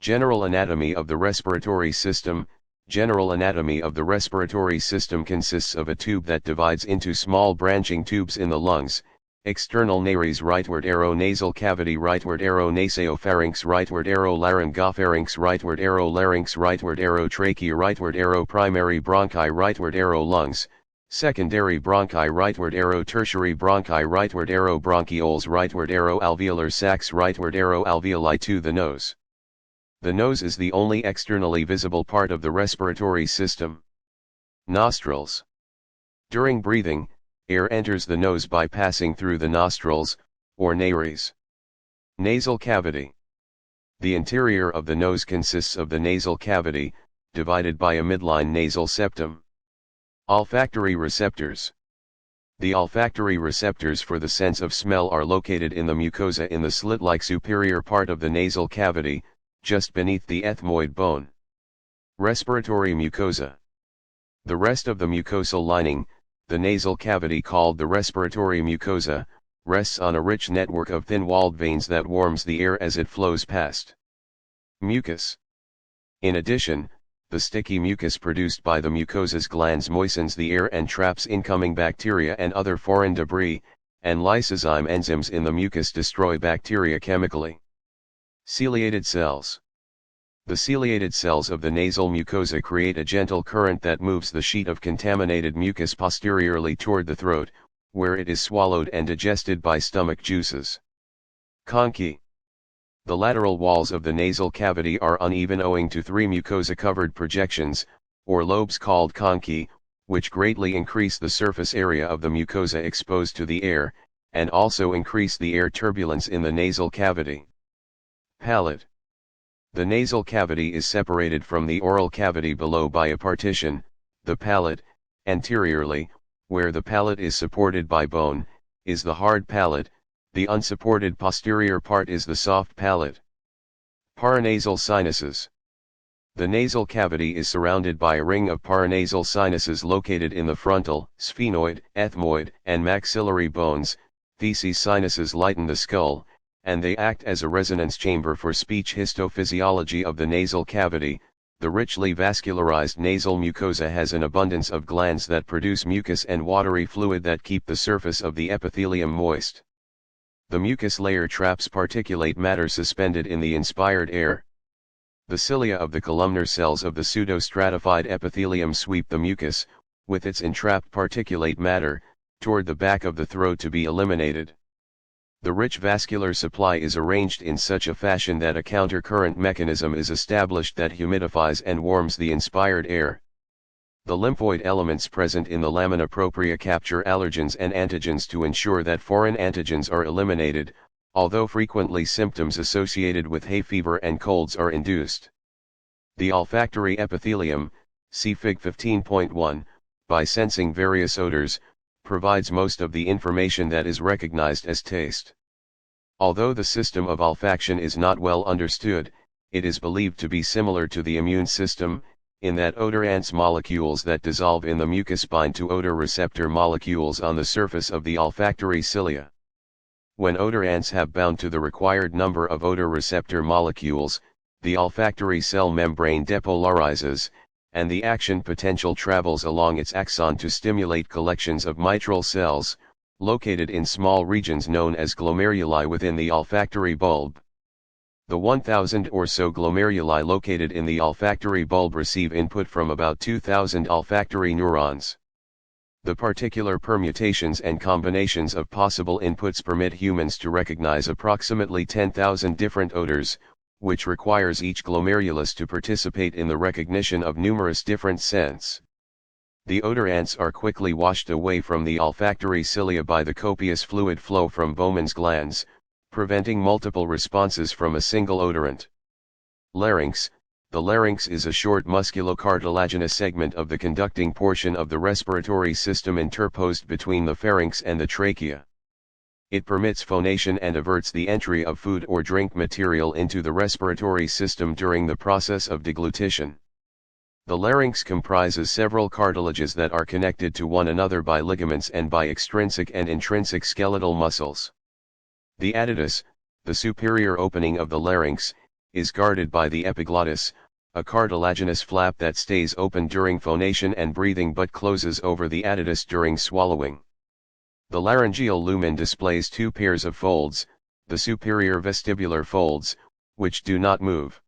General anatomy of the respiratory system. General anatomy of the respiratory system consists of a tube that divides into small branching tubes in the lungs. External nares, rightward arrow, nasal cavity, rightward arrow, nasaopharynx, rightward arrow, laryngopharynx, rightward arrow, larynx, rightward arrow, trachea, rightward arrow, primary bronchi, rightward arrow, lungs. Secondary bronchi, rightward arrow, tertiary bronchi, rightward arrow, bronchioles, rightward arrow, alveolar sacs, rightward arrow, alveoli. To the nose. The nose is the only externally visible part of the respiratory system. Nostrils. During breathing, air enters the nose by passing through the nostrils, or nares. Nasal cavity. The interior of the nose consists of the nasal cavity, divided by a midline nasal septum. Olfactory receptors. The olfactory receptors for the sense of smell are located in the mucosa in the slit-like superior part of the nasal cavity, just beneath the ethmoid bone. Respiratory mucosa. The rest of the mucosal lining, the nasal cavity called the respiratory mucosa, rests on a rich network of thin-walled veins that warms the air as it flows past. Mucus. In addition, the sticky mucus produced by the mucosa's glands moistens the air and traps incoming bacteria and other foreign debris, and lysozyme enzymes in the mucus destroy bacteria chemically. Ciliated cells. The ciliated cells of the nasal mucosa create a gentle current that moves the sheet of contaminated mucus posteriorly toward the throat, where it is swallowed and digested by stomach juices. Conchi. The lateral walls of the nasal cavity are uneven owing to three mucosa-covered projections, or lobes called conchi, which greatly increase the surface area of the mucosa exposed to the air, and also increase the air turbulence in the nasal cavity. Palate. The nasal cavity is separated from the oral cavity below by a partition, the palate. Anteriorly, where the palate is supported by bone, is the hard palate. The unsupported posterior part is the soft palate. Paranasal sinuses. The nasal cavity is surrounded by a ring of paranasal sinuses located in the frontal, sphenoid, ethmoid, and maxillary bones. These sinuses lighten the skull, and they act as a resonance chamber for speech. Histophysiology of the nasal cavity. The richly vascularized nasal mucosa has an abundance of glands that produce mucus and watery fluid that keep the surface of the epithelium moist. The mucus layer traps particulate matter suspended in the inspired air. The cilia of the columnar cells of the pseudostratified epithelium sweep the mucus, with its entrapped particulate matter, toward the back of the throat to be eliminated. The rich vascular supply is arranged in such a fashion that a countercurrent mechanism is established that humidifies and warms the inspired air. The lymphoid elements present in the lamina propria capture allergens and antigens to ensure that foreign antigens are eliminated, although frequently symptoms associated with hay fever and colds are induced. The olfactory epithelium, see Fig 15.1, by sensing various odors, provides most of the information that is recognized as taste. Although the system of olfaction is not well understood, it is believed to be similar to the immune system, in that odor ants molecules that dissolve in the mucus bind to odor receptor molecules on the surface of the olfactory cilia. When odor ants have bound to the required number of odor receptor molecules, the olfactory cell membrane depolarizes, and the action potential travels along its axon to stimulate collections of mitral cells, located in small regions known as glomeruli within the olfactory bulb. The 1,000 or so glomeruli located in the olfactory bulb receive input from about 2,000 olfactory neurons. The particular permutations and combinations of possible inputs permit humans to recognize approximately 10,000 different odors, which requires each glomerulus to participate in the recognition of numerous different scents. The odor ants are quickly washed away from the olfactory cilia by the copious fluid flow from Bowman's glands, preventing multiple responses from a single odorant. Larynx. The larynx is a short musculocartilaginous segment of the conducting portion of the respiratory system interposed between the pharynx and the trachea. It permits phonation and averts the entry of food or drink material into the respiratory system during the process of deglutition. The larynx comprises several cartilages that are connected to one another by ligaments and by extrinsic and intrinsic skeletal muscles. The adytus, the superior opening of the larynx, is guarded by the epiglottis, a cartilaginous flap that stays open during phonation and breathing but closes over the adytus during swallowing. The laryngeal lumen displays two pairs of folds, the superior vestibular folds, which do not move.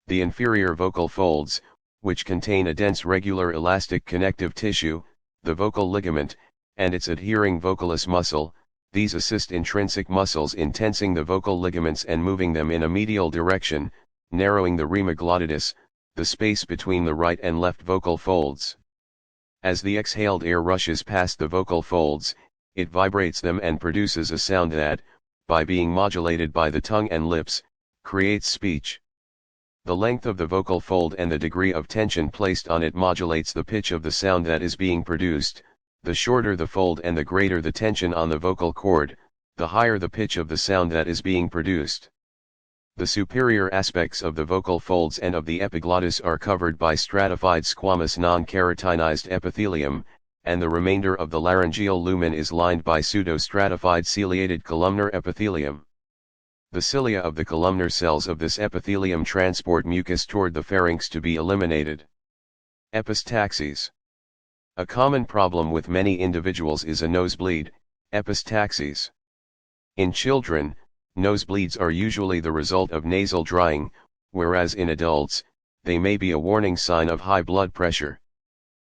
The inferior vocal folds, which contain a dense regular elastic connective tissue, the vocal ligament, and its adhering vocalus muscle. These assist intrinsic muscles in tensing the vocal ligaments and moving them in a medial direction, narrowing the rima glottis, the space between the right and left vocal folds. As the exhaled air rushes past the vocal folds, it vibrates them and produces a sound that, by being modulated by the tongue and lips, creates speech. The length of the vocal fold and the degree of tension placed on it modulates the pitch of the sound that is being produced. The shorter the fold and the greater the tension on the vocal cord, the higher the pitch of the sound that is being produced. The superior aspects of the vocal folds and of the epiglottis are covered by stratified squamous non-keratinized epithelium, and the remainder of the laryngeal lumen is lined by pseudostratified ciliated columnar epithelium. The cilia of the columnar cells of this epithelium transport mucus toward the pharynx to be eliminated. Epistaxis. A common problem with many individuals is a nosebleed, epistaxis. In children, nosebleeds are usually the result of nasal drying, whereas in adults, they may be a warning sign of high blood pressure.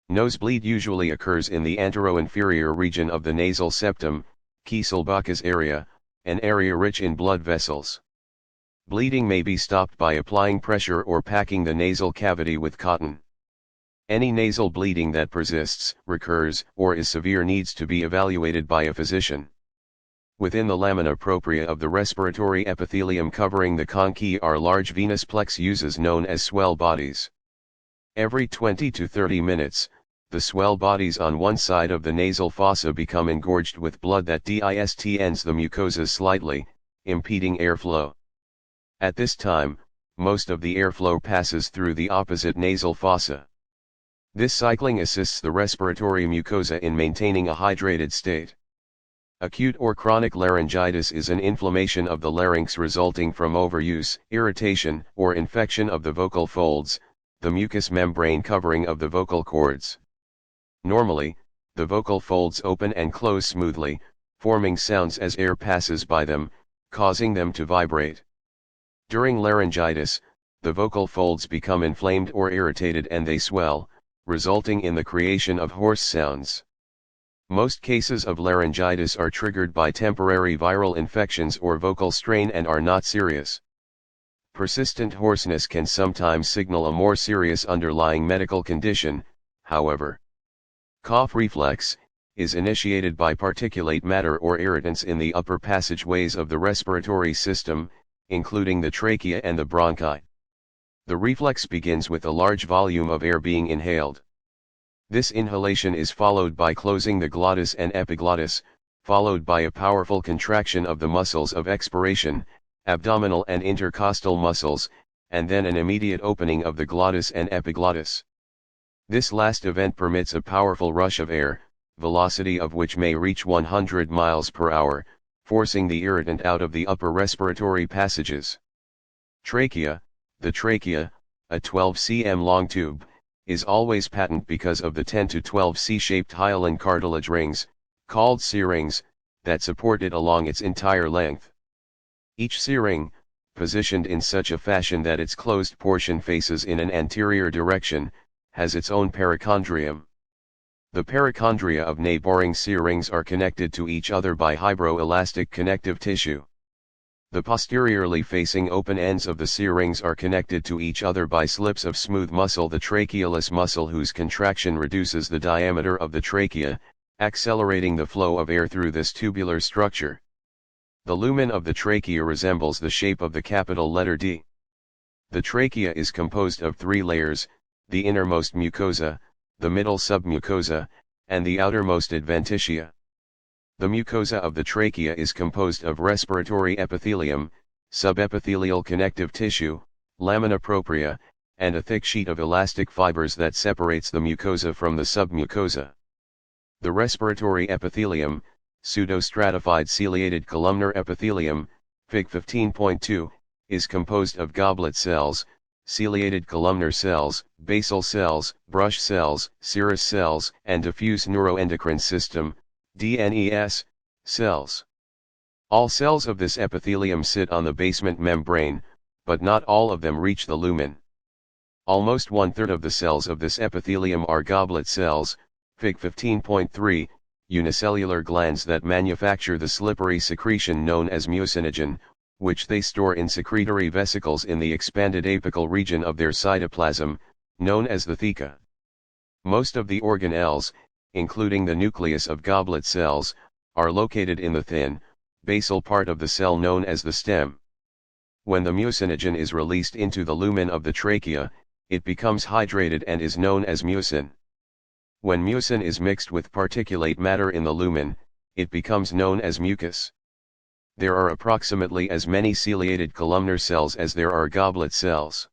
Nosebleed usually occurs in the anteroinferior region of the nasal septum, Kieselbach's area, an area rich in blood vessels. Bleeding may be stopped by applying pressure or packing the nasal cavity with cotton. Any nasal bleeding that persists, recurs, or is severe needs to be evaluated by a physician. Within the lamina propria of the respiratory epithelium covering the conchi are large venous plexuses known as swell bodies. Every 20 to 30 minutes, the swell bodies on one side of the nasal fossa become engorged with blood that distends the mucosas slightly, impeding airflow. At this time, most of the airflow passes through the opposite nasal fossa. This cycling assists the respiratory mucosa in maintaining a hydrated state. Acute or chronic laryngitis is an inflammation of the larynx resulting from overuse, irritation, or infection of the vocal folds, the mucous membrane covering of the vocal cords. Normally, the vocal folds open and close smoothly, forming sounds as air passes by them, causing them to vibrate. During laryngitis, the vocal folds become inflamed or irritated and they swell, resulting in the creation of hoarse sounds. Most cases of laryngitis are triggered by temporary viral infections or vocal strain and are not serious. Persistent hoarseness can sometimes signal a more serious underlying medical condition, however. Cough reflex is initiated by particulate matter or irritants in the upper passageways of the respiratory system, including the trachea and the bronchi. The reflex begins with a large volume of air being inhaled. This inhalation is followed by closing the glottis and epiglottis, followed by a powerful contraction of the muscles of expiration, abdominal and intercostal muscles, and then an immediate opening of the glottis and epiglottis. This last event permits a powerful rush of air, velocity of which may reach 100 miles per hour, forcing the irritant out of the upper respiratory passages. Trachea. The trachea, a 12 cm long tube, is always patent because of the 10 to 12 C-shaped hyaline cartilage rings, called C-rings, that support it along its entire length. Each C-ring, positioned in such a fashion that its closed portion faces in an anterior direction, has its own perichondrium. The perichondria of neighboring C-rings are connected to each other by fibroelastic connective tissue. The posteriorly facing open ends of the C-rings are connected to each other by slips of smooth muscle, the trachealis muscle, whose contraction reduces the diameter of the trachea, accelerating the flow of air through this tubular structure. The lumen of the trachea resembles the shape of the capital letter D. The trachea is composed of three layers: the innermost mucosa, the middle submucosa, and the outermost adventitia. The mucosa of the trachea is composed of respiratory epithelium, subepithelial connective tissue, lamina propria, and a thick sheet of elastic fibers that separates the mucosa from the submucosa. The respiratory epithelium, pseudostratified ciliated columnar epithelium, Fig 15.2, is composed of goblet cells, ciliated columnar cells, basal cells, brush cells, serous cells, and diffuse neuroendocrine system, DNES, cells. All cells of this epithelium sit on the basement membrane, but not all of them reach the lumen. Almost one-third of the cells of this epithelium are goblet cells, Fig 15.3, unicellular glands that manufacture the slippery secretion known as mucinogen, which they store in secretory vesicles in the expanded apical region of their cytoplasm, known as the theca. Most of the organelles, including the nucleus of goblet cells, are located in the thin, basal part of the cell known as the stem. When the mucinogen is released into the lumen of the trachea, it becomes hydrated and is known as mucin. When mucin is mixed with particulate matter in the lumen, it becomes known as mucus. There are approximately as many ciliated columnar cells as there are goblet cells.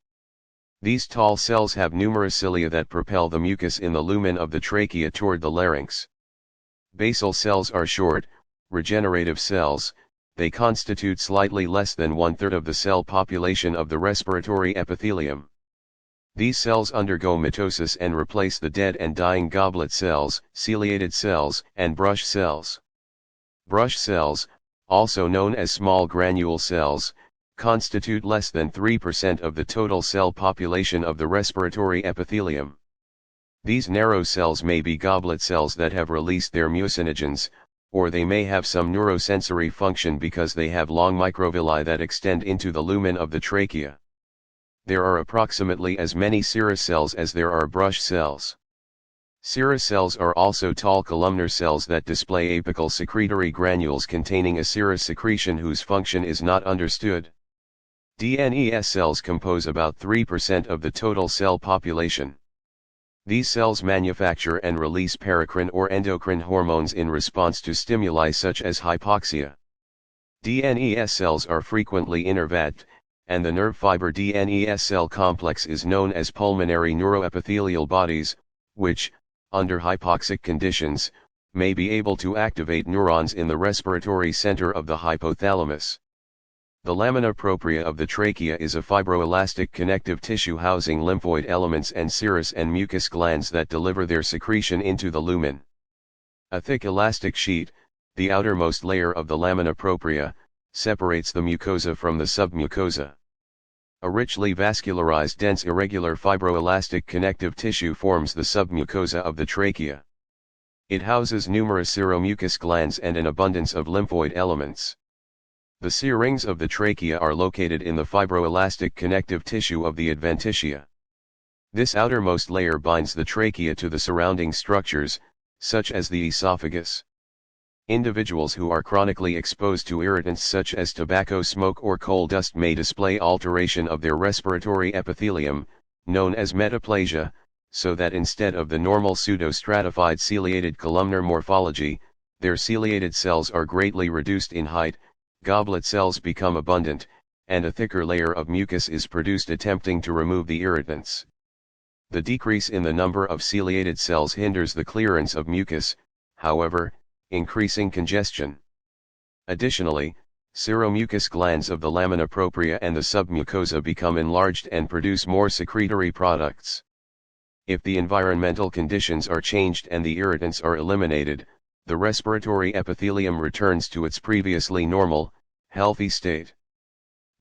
These tall cells have numerous cilia that propel the mucus in the lumen of the trachea toward the larynx. Basal cells are short, regenerative cells. They constitute slightly less than one-third of the cell population of the respiratory epithelium. These cells undergo mitosis and replace the dead and dying goblet cells, ciliated cells, and brush cells. Brush cells, also known as small granule cells, constitute less than 3% of the total cell population of the respiratory epithelium. These narrow cells may be goblet cells that have released their mucinogens, or they may have some neurosensory function because they have long microvilli that extend into the lumen of the trachea. There are approximately as many serous cells as there are brush cells. Serous cells are also tall columnar cells that display apical secretory granules containing a serous secretion whose function is not understood. DNES cells compose about 3% of the total cell population. These cells manufacture and release paracrine or endocrine hormones in response to stimuli such as hypoxia. DNES cells are frequently innervat, and the nerve fiber DNES cell complex is known as pulmonary neuroepithelial bodies, which, under hypoxic conditions, may be able to activate neurons in the respiratory center of the hypothalamus. The lamina propria of the trachea is a fibroelastic connective tissue housing lymphoid elements and serous and mucus glands that deliver their secretion into the lumen. A thick elastic sheet, the outermost layer of the lamina propria, separates the mucosa from the submucosa. A richly vascularized dense irregular fibroelastic connective tissue forms the submucosa of the trachea. It houses numerous seromucous glands and an abundance of lymphoid elements. The serings of the trachea are located in the fibroelastic connective tissue of the adventitia. This outermost layer binds the trachea to the surrounding structures, such as the esophagus. Individuals who are chronically exposed to irritants such as tobacco smoke or coal dust may display alteration of their respiratory epithelium, known as metaplasia, so that instead of the normal pseudostratified ciliated columnar morphology, their ciliated cells are greatly reduced in height, goblet cells become abundant, and a thicker layer of mucus is produced attempting to remove the irritants. The decrease in the number of ciliated cells hinders the clearance of mucus, however, increasing congestion. Additionally, seromucous glands of the lamina propria and the submucosa become enlarged and produce more secretory products. If the environmental conditions are changed and the irritants are eliminated, the respiratory epithelium returns to its previously normal, healthy state.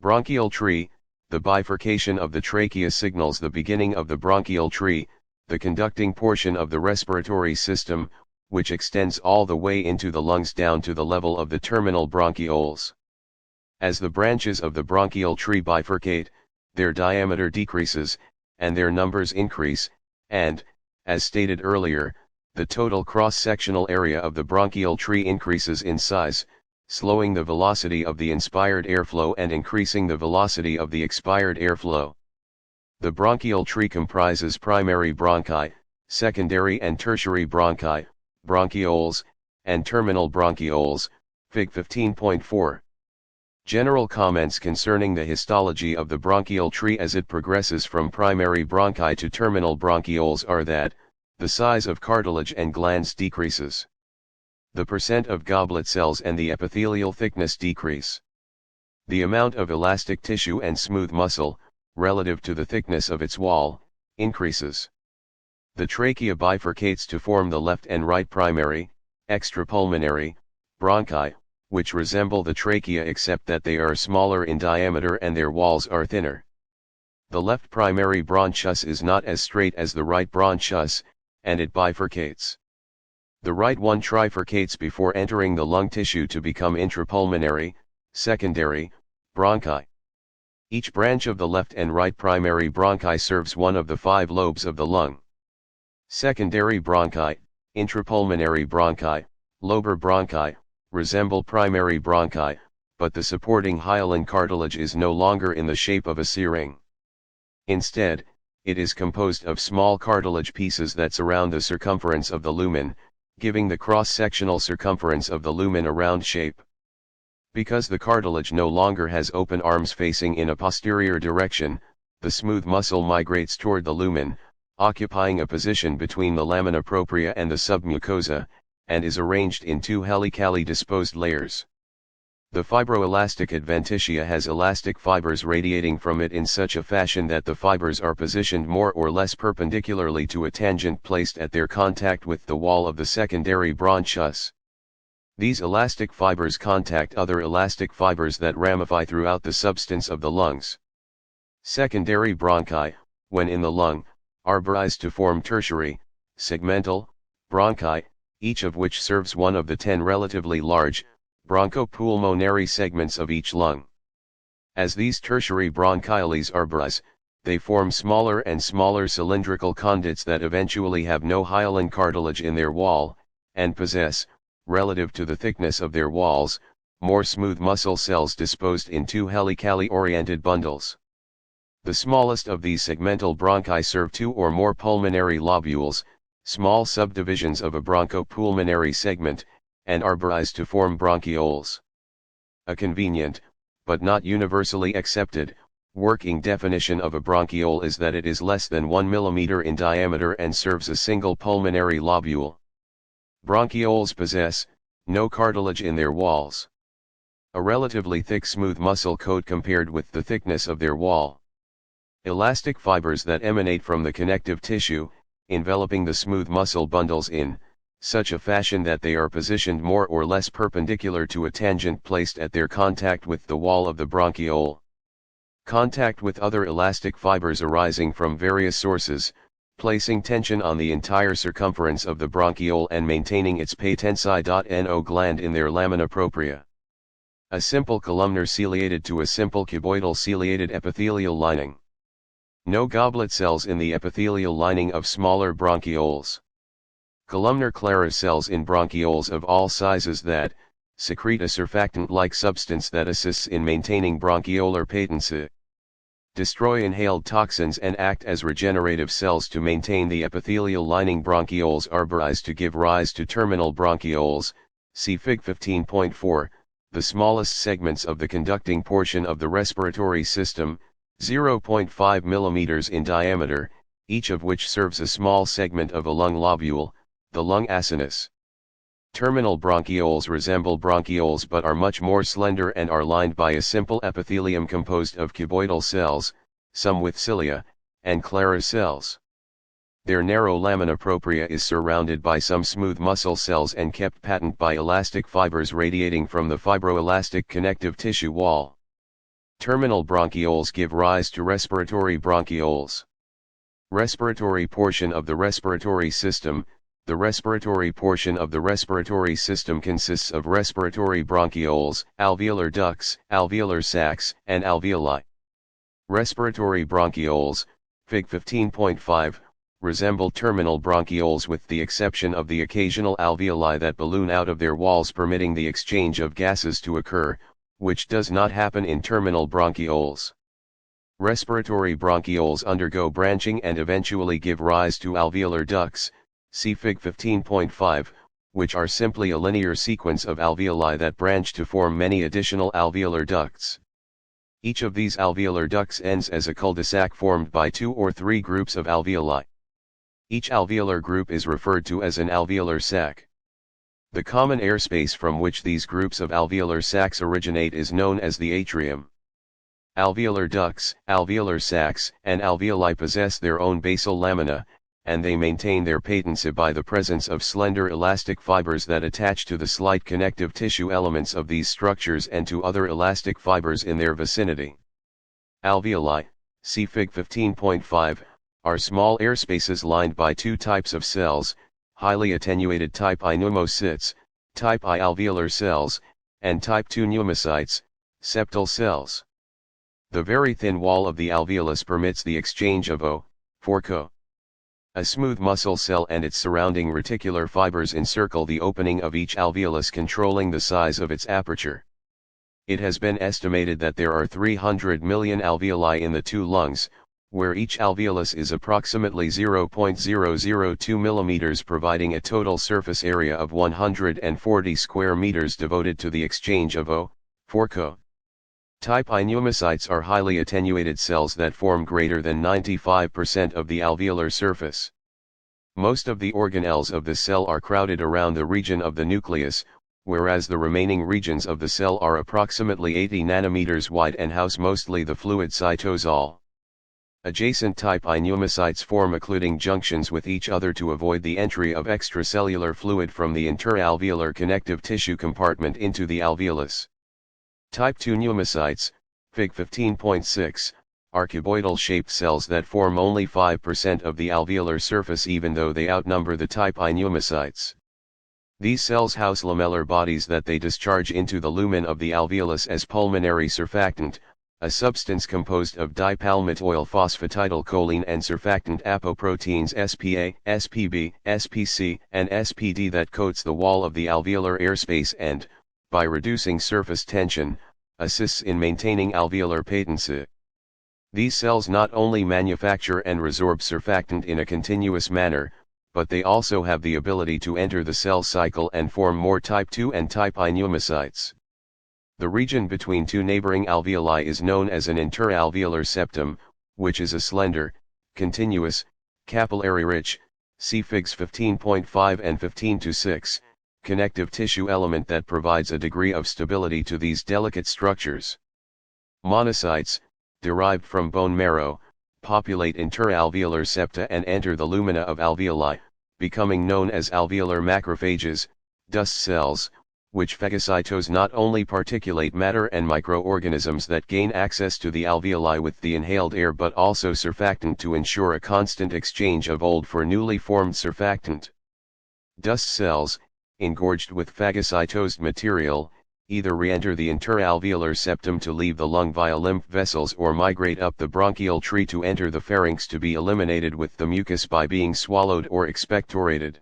Bronchial tree, the bifurcation of the trachea signals the beginning of the bronchial tree, the conducting portion of the respiratory system, which extends all the way into the lungs down to the level of the terminal bronchioles. As the branches of the bronchial tree bifurcate, their diameter decreases, and their numbers increase, and, as stated earlier, the total cross-sectional area of the bronchial tree increases in size, slowing the velocity of the inspired airflow and increasing the velocity of the expired airflow. The bronchial tree comprises primary bronchi, secondary and tertiary bronchi, bronchioles, and terminal bronchioles, Fig 15.4. General comments concerning the histology of the bronchial tree as it progresses from primary bronchi to terminal bronchioles are that, the size of cartilage and glands decreases. The percent of goblet cells and the epithelial thickness decrease. The amount of elastic tissue and smooth muscle, relative to the thickness of its wall, increases. The trachea bifurcates to form the left and right primary, extrapulmonary, bronchi, which resemble the trachea except that they are smaller in diameter and their walls are thinner. The left primary bronchus is not as straight as the right bronchus, and it bifurcates. The right one trifurcates before entering the lung tissue to become intrapulmonary, secondary, bronchi. Each branch of the left and right primary bronchi serves one of the 5 lobes of the lung. Secondary bronchi, intrapulmonary bronchi, lobar bronchi, resemble primary bronchi, but the supporting hyaline cartilage is no longer in the shape of a C-ring. Instead, it is composed of small cartilage pieces that surround the circumference of the lumen, giving the cross-sectional circumference of the lumen a round shape. Because the cartilage no longer has open arms facing in a posterior direction, the smooth muscle migrates toward the lumen, occupying a position between the lamina propria and the submucosa, and is arranged in 2 helically disposed layers. The Fibroelastic Adventitia has elastic fibers radiating from it in such a fashion that the fibers are positioned more or less perpendicularly to a tangent placed at their contact with the wall of the secondary bronchus. These elastic fibers contact other elastic fibers that ramify throughout the substance of the lungs. Secondary bronchi, when in the lung, are brized to form tertiary, segmental, bronchi, each of which serves one of the 10 relatively large, bronchopulmonary segments of each lung. As these tertiary bronchioles are brized, they form smaller and smaller cylindrical conduits that eventually have no hyaline cartilage in their wall, and possess, relative to the thickness of their walls, more smooth muscle cells disposed in 2 helically oriented bundles. The smallest of these segmental bronchi serve 2 or more pulmonary lobules, small subdivisions of a bronchopulmonary segment, and are brized to form bronchioles. A convenient, but not universally accepted, working definition of a bronchiole is that it is less than 1 mm in diameter and serves a single pulmonary lobule. Bronchioles possess no cartilage in their walls. A relatively thick smooth muscle coat compared with the thickness of their wall. Elastic fibers that emanate from the connective tissue, enveloping the smooth muscle bundles in such a fashion that they are positioned more or less perpendicular to a tangent placed at their contact with the wall of the bronchiole. Contact with other elastic fibers arising from various sources, placing tension on the entire circumference of the bronchiole and maintaining its patency.no gland in their lamina propria. A simple columnar ciliated to a simple cuboidal ciliated epithelial lining. No goblet cells in the epithelial lining of smaller bronchioles. Columnar Clara cells in bronchioles of all sizes that secrete a surfactant-like substance that assists in maintaining bronchiolar patency. Destroy inhaled toxins and act as regenerative cells to maintain the epithelial lining. Bronchioles are brized to give rise to terminal bronchioles, see Fig 15.4, the smallest segments of the conducting portion of the respiratory system, 0.5 mm in diameter, each of which serves a small segment of a lung lobule, the lung acinus. Terminal bronchioles resemble bronchioles but are much more slender and are lined by a simple epithelium composed of cuboidal cells, some with cilia, and Clara cells. Their narrow lamina propria is surrounded by some smooth muscle cells and kept patent by elastic fibers radiating from the fibroelastic connective tissue wall. Terminal bronchioles give rise to respiratory bronchioles. Respiratory portion of the respiratory system. The respiratory portion of the respiratory system consists of respiratory bronchioles, alveolar ducts, alveolar sacs, and alveoli. Respiratory bronchioles, Fig 15.5, resemble terminal bronchioles with the exception of the occasional alveoli that balloon out of their walls, permitting the exchange of gases to occur, which does not happen in terminal bronchioles. Respiratory bronchioles undergo branching and eventually give rise to alveolar ducts, see Fig 15.5, which are simply a linear sequence of alveoli that branch to form many additional alveolar ducts. Each of these alveolar ducts ends as a cul-de-sac formed by 2 or 3 groups of alveoli. Each alveolar group is referred to as an alveolar sac. The common airspace from which these groups of alveolar sacs originate is known as the atrium. Alveolar ducts, alveolar sacs, and alveoli possess their own basal lamina, and they maintain their patency by the presence of slender elastic fibers that attach to the slight connective tissue elements of these structures and to other elastic fibers in their vicinity. Alveoli, see Fig 15.5, are small airspaces lined by two types of cells, highly attenuated type I pneumocytes, type I alveolar cells, and type II pneumocytes, septal cells. The very thin wall of the alveolus permits the exchange of O4 Co. A smooth muscle cell and its surrounding reticular fibers encircle the opening of each alveolus, controlling the size of its aperture. It has been estimated that there are 300 million alveoli in the two lungs, where each alveolus is approximately 0.002 mm, providing a total surface area of 140 square meters devoted to the exchange of O4 Co. Type I pneumocytes are highly attenuated cells that form greater than 95% of the alveolar surface. Most of the organelles of the cell are crowded around the region of the nucleus, whereas the remaining regions of the cell are approximately 80 nanometers wide and house mostly the fluid cytosol. Adjacent type I pneumocytes form occluding junctions with each other to avoid the entry of extracellular fluid from the interalveolar connective tissue compartment into the alveolus. Type II pneumocytes, Fig 15.6, are cuboidal-shaped cells that form only 5% of the alveolar surface, even though they outnumber the type I pneumocytes. These cells house lamellar bodies that they discharge into the lumen of the alveolus as pulmonary surfactant, a substance composed of dipalmitoyl phosphatidylcholine and surfactant apoproteins SPA, SPB, SPC, and SPD that coats the wall of the alveolar airspace and, by reducing surface tension, assists in maintaining alveolar patency. These cells not only manufacture and resorb surfactant in a continuous manner, but they also have the ability to enter the cell cycle and form more type II and type I pneumocytes. The region between two neighboring alveoli is known as an inter-alveolar septum, which is a slender, continuous, capillary-rich, see Figs 15.5 and 15-6, connective tissue element that provides a degree of stability to these delicate structures. Monocytes, derived from bone marrow, populate inter-alveolar septa and enter the lumina of alveoli, becoming known as alveolar macrophages, Dnes cells, which phagocytose not only particulate matter and microorganisms that gain access to the alveoli with the inhaled air but also surfactant to ensure a constant exchange of old for newly formed surfactant. Dnes cells, engorged with phagocytosed material, either re-enter the inter-alveolar septum to leave the lung via lymph vessels or migrate up the bronchial tree to enter the pharynx to be eliminated with the mucus by being swallowed or expectorated.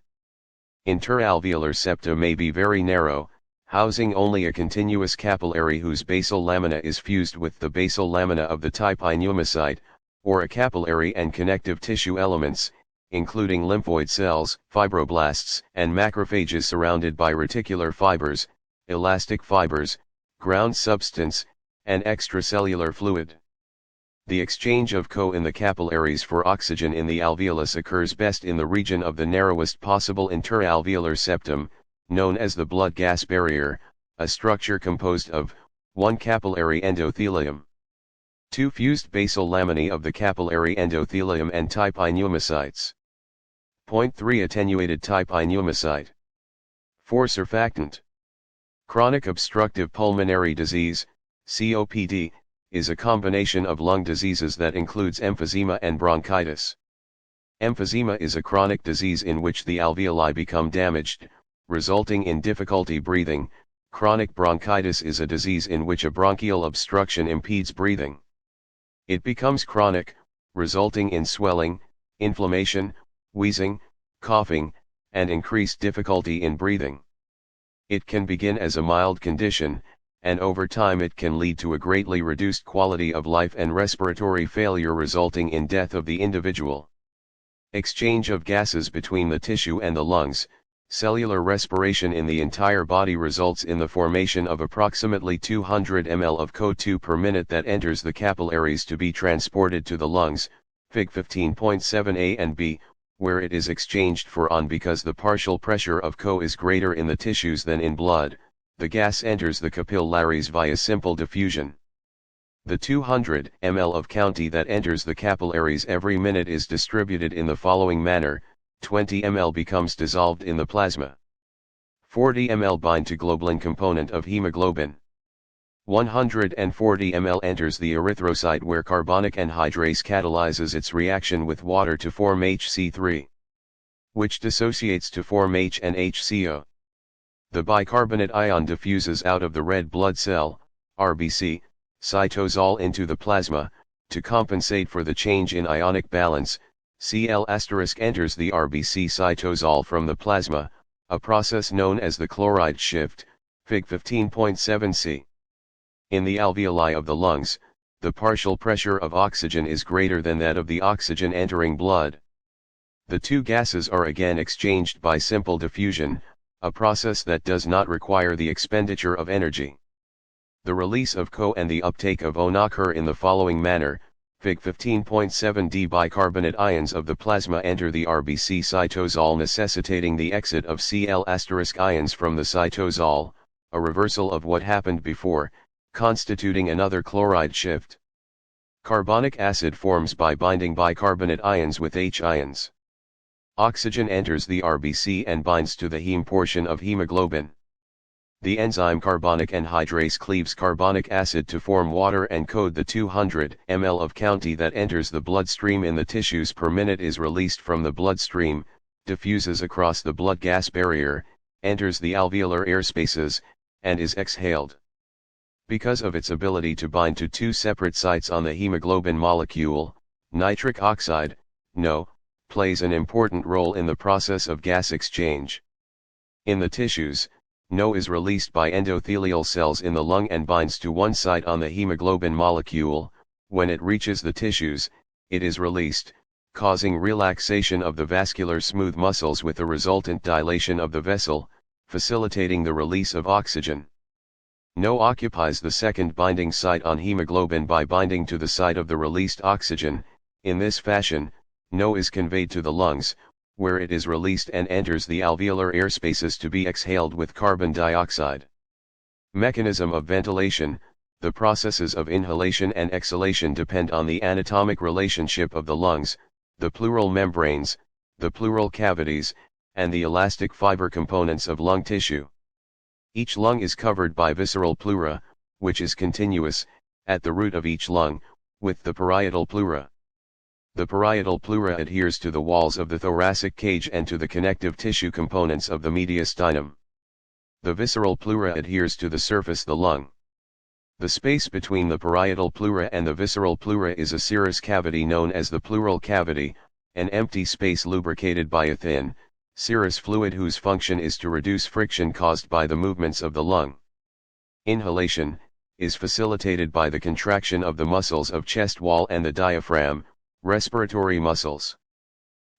Inter-alveolar septa may be very narrow, housing only a continuous capillary whose basal lamina is fused with the basal lamina of the type I pneumocyte, or a capillary and connective tissue elements, including lymphoid cells, fibroblasts, and macrophages surrounded by reticular fibers, elastic fibers, ground substance, and extracellular fluid. The exchange of CO in the capillaries for oxygen in the alveolus occurs best in the region of the narrowest possible interalveolar septum, known as the blood-gas barrier, a structure composed of 1 capillary endothelium, 2 fused basal laminae of the capillary endothelium and type I pneumocytes. 0.3 attenuated type I pneumocyte. 4 surfactant. Chronic obstructive pulmonary disease, COPD, is a combination of lung diseases that includes emphysema and bronchitis. Emphysema is a chronic disease in which the alveoli become damaged, resulting in difficulty breathing. Chronic bronchitis is a disease in which a bronchial obstruction impedes breathing. It becomes chronic, resulting in swelling, inflammation, wheezing, coughing, and increased difficulty in breathing. It can begin as a mild condition, and over time it can lead to a greatly reduced quality of life and respiratory failure, resulting in death of the individual. Exchange of gases between the tissue and the lungs, cellular respiration in the entire body results in the formation of approximately 200 ml of CO2 per minute that enters the capillaries to be transported to the lungs, Fig 15.7a and b, where it is exchanged for on because the partial pressure of CO is greater in the tissues than in blood. The gas enters the capillaries via simple diffusion. The 200 ml of Conchi that enters the capillaries every minute is distributed in the following manner: 20 ml becomes dissolved in the plasma. 40 ml bind to globulin component of hemoglobin. 140 ml enters the erythrocyte where carbonic anhydrase catalyzes its reaction with water to form HC3, which dissociates to form H and HCO. The bicarbonate ion diffuses out of the red blood cell, RBC, cytosol into the plasma. To compensate for the change in ionic balance, Cl** enters the RBC cytosol from the plasma, a process known as the chloride shift, Fig 15.7c. In the alveoli of the lungs, the partial pressure of oxygen is greater than that of the oxygen entering blood. The two gases are again exchanged by simple diffusion, a process that does not require the expenditure of energy. The release of CO and the uptake of ON occur in the following manner: Fig 15.7d. Bicarbonate ions of the plasma enter the RBC cytosol, necessitating the exit of Cl** ions from the cytosol, a reversal of what happened before, constituting another chloride shift. Carbonic acid forms by binding bicarbonate ions with H ions. Oxygen enters the RBC and binds to the heme portion of hemoglobin. The enzyme carbonic anhydrase cleaves carbonic acid to form water and code. The 200 ml of Conchi that enters the bloodstream in the tissues per minute is released from the bloodstream, diffuses across the blood-gas barrier, enters the alveolar air spaces, and is exhaled. Because of its ability to bind to two separate sites on the hemoglobin molecule, nitric oxide, NO, plays an important role in the process of gas exchange. In the tissues, NO is released by endothelial cells in the lung and binds to one site on the hemoglobin molecule. When it reaches the tissues, it is released, causing relaxation of the vascular smooth muscles with the resultant dilation of the vessel, facilitating the release of oxygen. NO occupies the second binding site on hemoglobin by binding to the site of the released oxygen. In this fashion, NO is conveyed to the lungs, where it is released and enters the alveolar air spaces to be exhaled with carbon dioxide. Mechanism of ventilation: the processes of inhalation and exhalation depend on the anatomic relationship of the lungs, the pleural membranes, the pleural cavities, and the elastic fiber components of lung tissue. Each lung is covered by visceral pleura, which is continuous, at the root of each lung, with the parietal pleura. The parietal pleura adheres to the walls of the thoracic cage and to the connective tissue components of the mediastinum. The visceral pleura adheres to the surface of the lung. The space between the parietal pleura and the visceral pleura is a serous cavity known as the pleural cavity, an empty space lubricated by a thin, serous fluid whose function is to reduce friction caused by the movements of the lung. Inhalation is facilitated by the contraction of the muscles of chest wall and the diaphragm, respiratory muscles.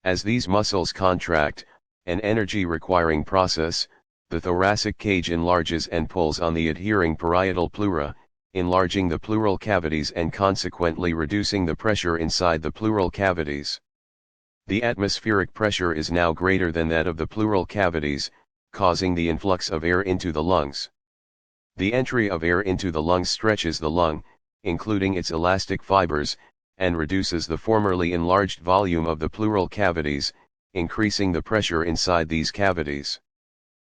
As these muscles contract, an energy-requiring process, the thoracic cage enlarges and pulls on the adhering parietal pleura, enlarging the pleural cavities and consequently reducing the pressure inside the pleural cavities. The atmospheric pressure is now greater than that of the pleural cavities, causing the influx of air into the lungs. The entry of air into the lungs stretches the lung, including its elastic fibers, and reduces the formerly enlarged volume of the pleural cavities, increasing the pressure inside these cavities.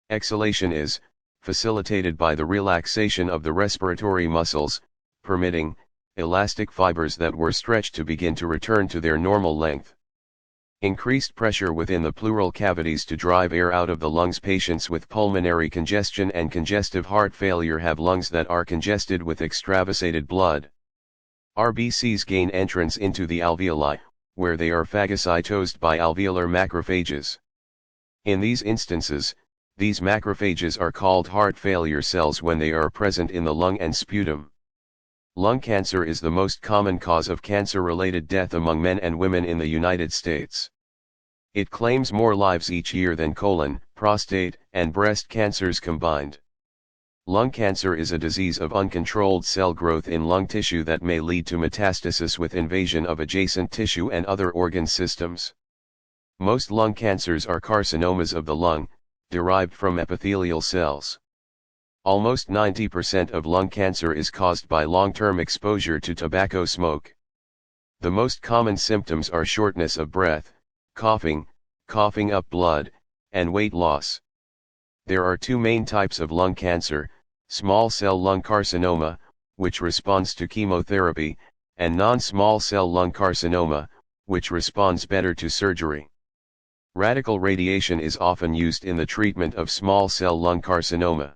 Exhalation is facilitated by the relaxation of the respiratory muscles, permitting elastic fibers that were stretched to begin to return to their normal length. Increased pressure within the pleural cavities to drive air out of the lungs. Patients with pulmonary congestion and congestive heart failure have lungs that are congested with extravasated blood. RBCs gain entrance into the alveoli, where they are phagocytosed by alveolar macrophages. In these instances, these macrophages are called heart failure cells when they are present in the lung and sputum. Lung cancer is the most common cause of cancer-related death among men and women in the United States. It claims more lives each year than colon, prostate, and breast cancers combined. Lung cancer is a disease of uncontrolled cell growth in lung tissue that may lead to metastasis with invasion of adjacent tissue and other organ systems. Most lung cancers are carcinomas of the lung, derived from epithelial cells. Almost 90% of lung cancer is caused by long-term exposure to tobacco smoke. The most common symptoms are shortness of breath, coughing, coughing up blood, and weight loss. There are two main types of lung cancer: small cell lung carcinoma, which responds to chemotherapy, and non-small cell lung carcinoma, which responds better to surgery. Radical radiation is often used in the treatment of small cell lung carcinoma.